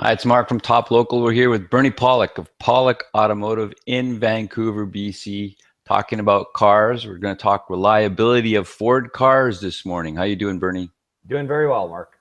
Hi, it's Mark from Top Local. We're here with Bernie Pawlik of Pawlik Automotive in Vancouver, BC, talking about cars. We're going to talk reliability of Ford cars this morning. How you doing, Bernie? Doing very well, Mark.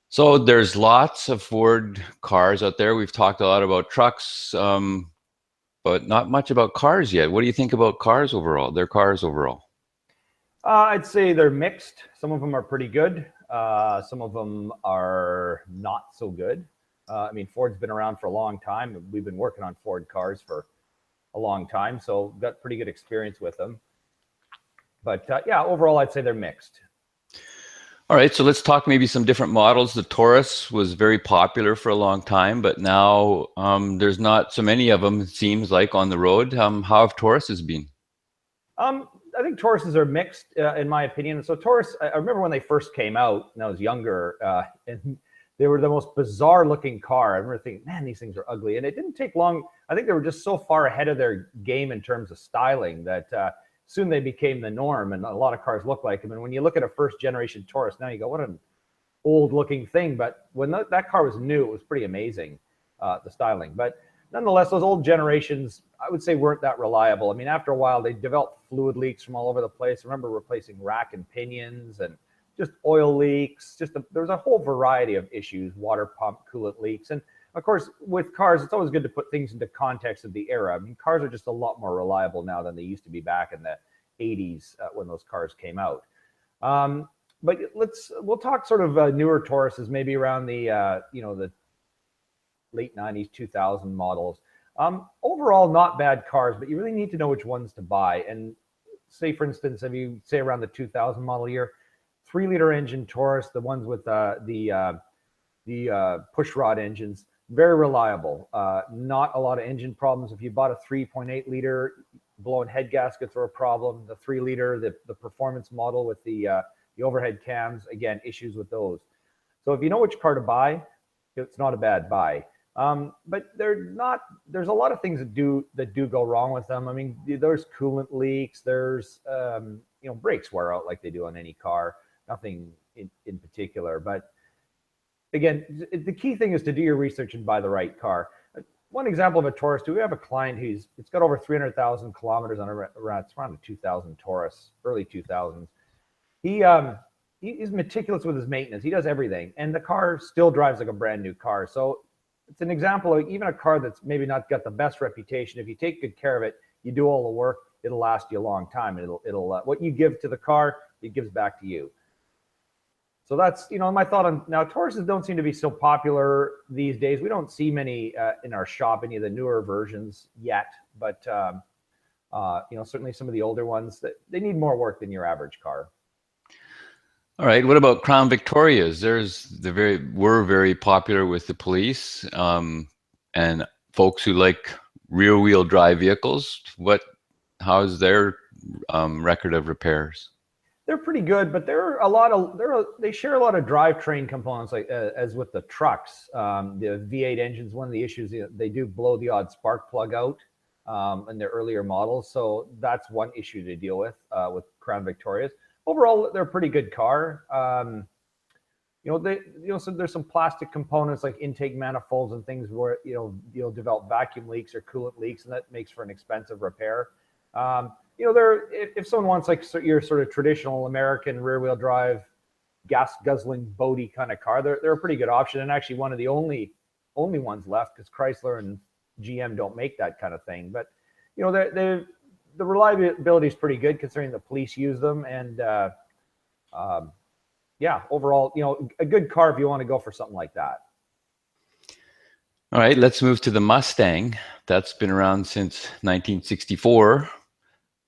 So there's lots of Ford cars out there. We've talked a lot about trucks, but not much about cars yet. What do you think about cars overall, their cars overall? I'd say they're mixed. Some of them are pretty good. Some of them are not so good. I mean, Ford's been around for a long time. We've been working on Ford cars for a long time, so got pretty good experience with them. But yeah, overall, I'd say they're mixed. All right, so let's talk maybe some different models. The Taurus was very popular for a long time, but now there's not so many of them, it seems like, on the road. How have Tauruses been? I think Tauruses are mixed, in my opinion. So Taurus, I remember when they first came out, and I was younger, and they were the most bizarre looking car. I remember thinking, man, these things are ugly. And it didn't take long. I think they were just so far ahead of their game in terms of styling that soon they became the norm, and a lot of cars look like them. And when you look at a first generation Taurus, now you go, what an old looking thing. But when that car was new, it was pretty amazing, the styling. But nonetheless, those old generations, I would say, weren't that reliable. I mean, after a while, they developed fluid leaks from all over the place. I remember replacing rack and pinions and just oil leaks. There was a whole variety of issues, water pump, coolant leaks. And of course, with cars, it's always good to put things into context of the era. I mean, cars are just a lot more reliable now than they used to be back in the 80s when those cars came out. But we'll talk sort of newer Tauruses, maybe around the the late 90s, 2000 models. Overall, not bad cars, but you really need to know which ones to buy. And say, for instance, if you say around the 2000 model year, 3-liter engine Taurus, the ones with the push rod engines, very reliable. Not a lot of engine problems. If you bought a 3.8-liter, blowing head gaskets are a problem. The 3-liter, the performance model with the overhead cams, again, issues with those. So if you know which car to buy, it's not a bad buy. But there's a lot of things that do go wrong with them. I mean, there's coolant leaks, there's brakes wear out like they do on any car, nothing in particular. But again, the key thing is to do your research and buy the right car. One example of a Taurus, we have a client it's got over 300,000 kilometers on it's around a 2000 Taurus, early 2000s. He's meticulous with his maintenance. He does everything, and the car still drives like a brand new car. So it's an example of even a car that's maybe not got the best reputation. If you take good care of it, you do all the work, it'll last you a long time. It'll what you give to the car, it gives back to you. So that's my thought on now. Tauruses don't seem to be so popular these days. We don't see many in our shop, any of the newer versions yet. But certainly some of the older ones they need more work than your average car. All right. What about Crown Victorias? Were very popular with the police and folks who like rear-wheel drive vehicles. How's their record of repairs? They're pretty good, but they share a lot of drivetrain components, like as with the trucks. The V8 engines, one of the issues, they do blow the odd spark plug out in their earlier models. So that's one issue to deal with Crown Victorias. Overall, they're a pretty good car. So there's some plastic components like intake manifolds and things where you'll develop vacuum leaks or coolant leaks, and that makes for an expensive repair. If someone wants like your sort of traditional American rear-wheel drive, gas guzzling boaty kind of car, they're a pretty good option, and actually one of the only ones left, because Chrysler and GM don't make that kind of thing. But the reliability is pretty good considering the police use them, and overall, a good car if you want to go for something like that. All right, let's move to the Mustang. That's been around since 1964,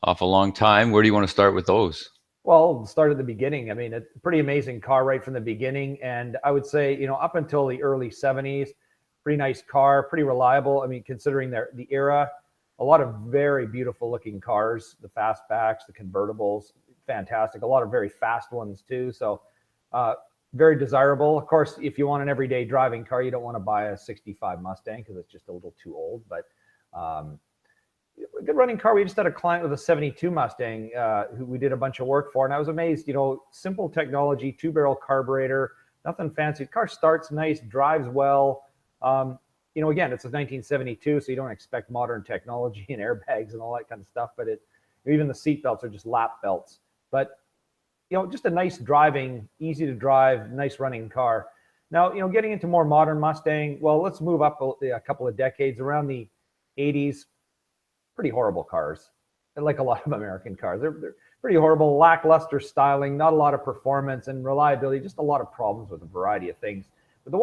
off a long time. Where do you want to start with those? Well, start at the beginning. I mean, it's a pretty amazing car right from the beginning, and I would say, up until the early 70s, pretty nice car, pretty reliable. I mean, considering the era. A lot of very beautiful looking cars, the fastbacks, the convertibles, fantastic. A lot of very fast ones too. So very desirable. Of course, if you want an everyday driving car, you don't want to buy a 65 Mustang because it's just a little too old. But a good running car. We just had a client with a 72 Mustang who we did a bunch of work for. And I was amazed, simple technology, 2-barrel carburetor, nothing fancy. The car starts nice, drives well. You know, again, it's a 1972, so you don't expect modern technology and airbags and all that kind of stuff. But even the seat belts are just lap belts. But you know, just a nice driving, easy to drive, nice running car. Now, you know, getting into more modern Mustang. Well, let's move up a couple of decades. Around the 80s, pretty horrible cars, and like a lot of American cars, they're pretty horrible, lackluster styling, not a lot of performance and reliability, just a lot of problems with a variety of things. But the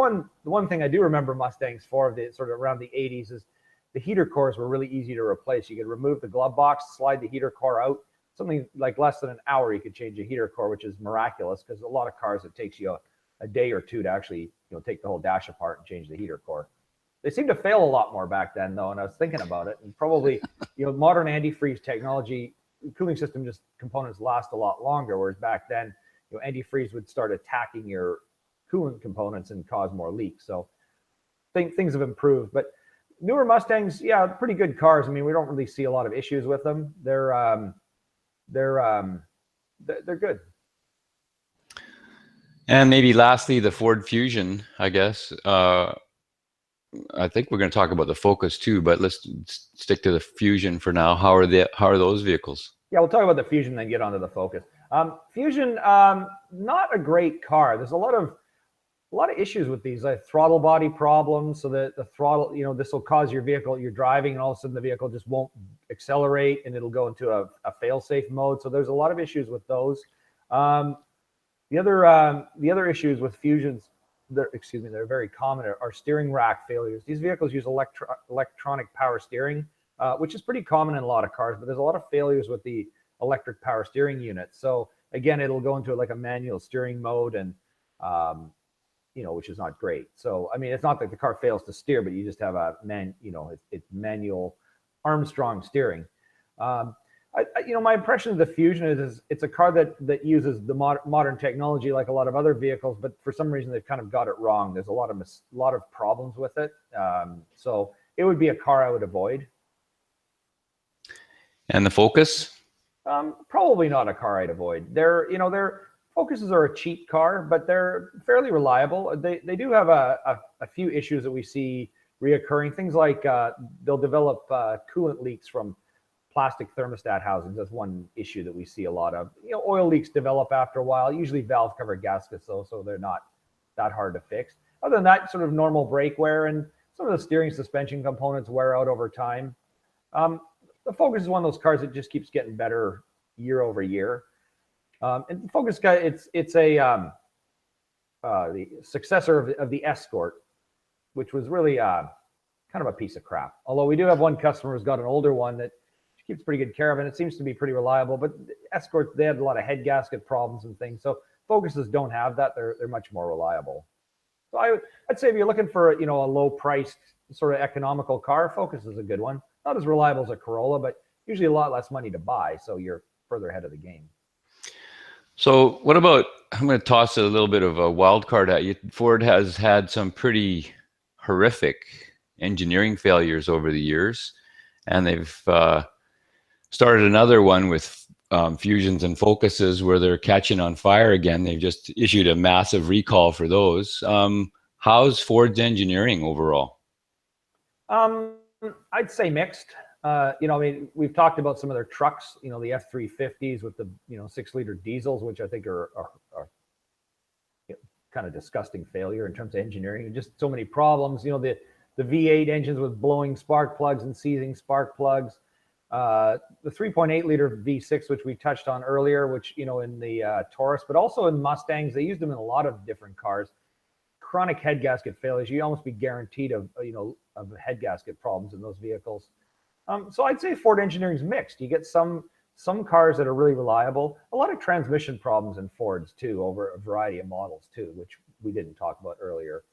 one thing I do remember Mustangs for, the sort of around the 80s, is the heater cores were really easy to replace. You could remove the glove box, slide the heater core out. Something like less than an hour, you could change a heater core, which is miraculous, because a lot of cars, it takes you a day or two to actually, you know, take the whole dash apart and change the heater core. They seem to fail a lot more back then, though, and I was thinking about it. And probably, you know, modern antifreeze technology, cooling system just components last a lot longer, whereas back then, you know, antifreeze would start attacking your coolant components and cause more leaks. So things have improved. But newer Mustangs, yeah, pretty good cars. I mean, we don't really see a lot of issues with them. They're good. And maybe lastly, the Ford Fusion, I guess. I think we're going to talk about the Focus too, but let's stick to the Fusion for now. How are those vehicles? Yeah, we'll talk about the Fusion, then get onto the Focus. Fusion, not a great car. There's a lot of issues with these, like throttle body problems. So that the throttle, you know, this will cause your vehicle, you're driving, and all of a sudden the vehicle just won't accelerate, and it'll go into a fail-safe mode. So there's a lot of issues with those. The other issues with Fusions, they're very common, are steering rack failures. These vehicles use electronic power steering, which is pretty common in a lot of cars, but there's a lot of failures with the electric power steering unit. So again, it'll go into like a manual steering mode, and you know, which is not great. So I mean, it's not that the car fails to steer, but you just have it's manual Armstrong steering. You know, my impression of the Fusion is it's a car that uses the modern technology like a lot of other vehicles, but for some reason they've kind of got it wrong. There's a lot of problems with it. So it would be a car I would avoid. And the Focus? Probably not a car I'd avoid. Their Focuses are a cheap car, but they're fairly reliable. They do have a few issues that we see reoccurring. Things like they'll develop coolant leaks from plastic thermostat housings. That's one issue that we see a lot of. You know, oil leaks develop after a while, usually valve cover gaskets, so they're not that hard to fix. Other than that, sort of normal brake wear, and some of the steering suspension components wear out over time. The Focus is one of those cars that just keeps getting better year over year. And the Focus guy, it's the successor of the Escort, which was really kind of a piece of crap. Although we do have one customer who's got an older one that keeps pretty good care of, and it seems to be pretty reliable. But Escorts, they had a lot of head gasket problems and things. So Focuses don't have that. They're much more reliable. So I'd say if you're looking for, you know, a low priced sort of economical car, Focus is a good one. Not as reliable as a Corolla, but usually a lot less money to buy. So you're further ahead of the game. So what about, I'm going to toss a little bit of a wild card at you. Ford has had some pretty horrific engineering failures over the years, and they've started another one with Fusions and Focuses where they're catching on fire again. They've just issued a massive recall for those. How's Ford's engineering overall? I'd say mixed. You know, I mean, we've talked about some of their trucks, you know, the F-350s with the, you know, 6-liter diesels, which I think are kind of disgusting failure in terms of engineering, and just so many problems. You know, the V8 engines with blowing spark plugs and seizing spark plugs. The 3.8-liter V6, which we touched on earlier, which, you know, in the Taurus, but also in Mustangs, they used them in a lot of different cars. Chronic head gasket failures. You almost be guaranteed of head gasket problems in those vehicles. So I'd say Ford engineering is mixed. You get some cars that are really reliable. A lot of transmission problems in Fords too, over a variety of models too, which we didn't talk about earlier.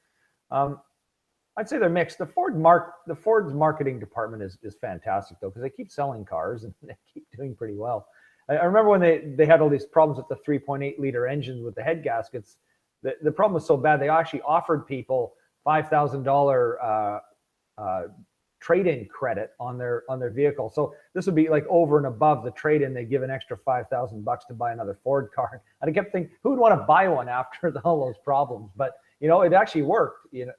I'd say they're mixed. The Ford's marketing department is fantastic though, because they keep selling cars and they keep doing pretty well. I remember when they had all these problems with the 3.8-liter engines with the head gaskets. The problem was so bad they actually offered people $5,000 trade-in credit on their vehicle. So this would be like over and above the trade-in. They give an extra $5,000 to buy another Ford car. And I kept thinking, who would want to buy one after all those problems? But you know, it actually worked. You know,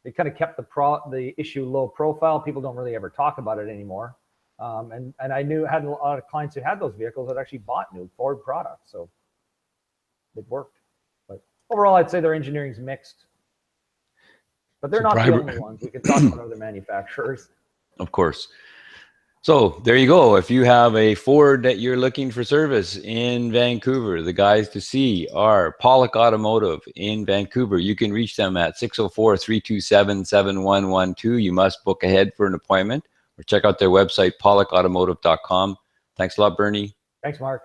it kind of kept the issue low profile. People don't really ever talk about it anymore. And I had a lot of clients who had those vehicles that actually bought new Ford products, so it worked. But overall, I'd say their engineering's mixed. But they're not the only ones. We can talk about other manufacturers. Of course. So there you go. If you have a Ford that you're looking for service in Vancouver, the guys to see are Pawlik Automotive in Vancouver. You can reach them at 604-327-7112. You must book ahead for an appointment or check out their website, pawlikautomotive.com. Thanks a lot, Bernie. Thanks, Mark.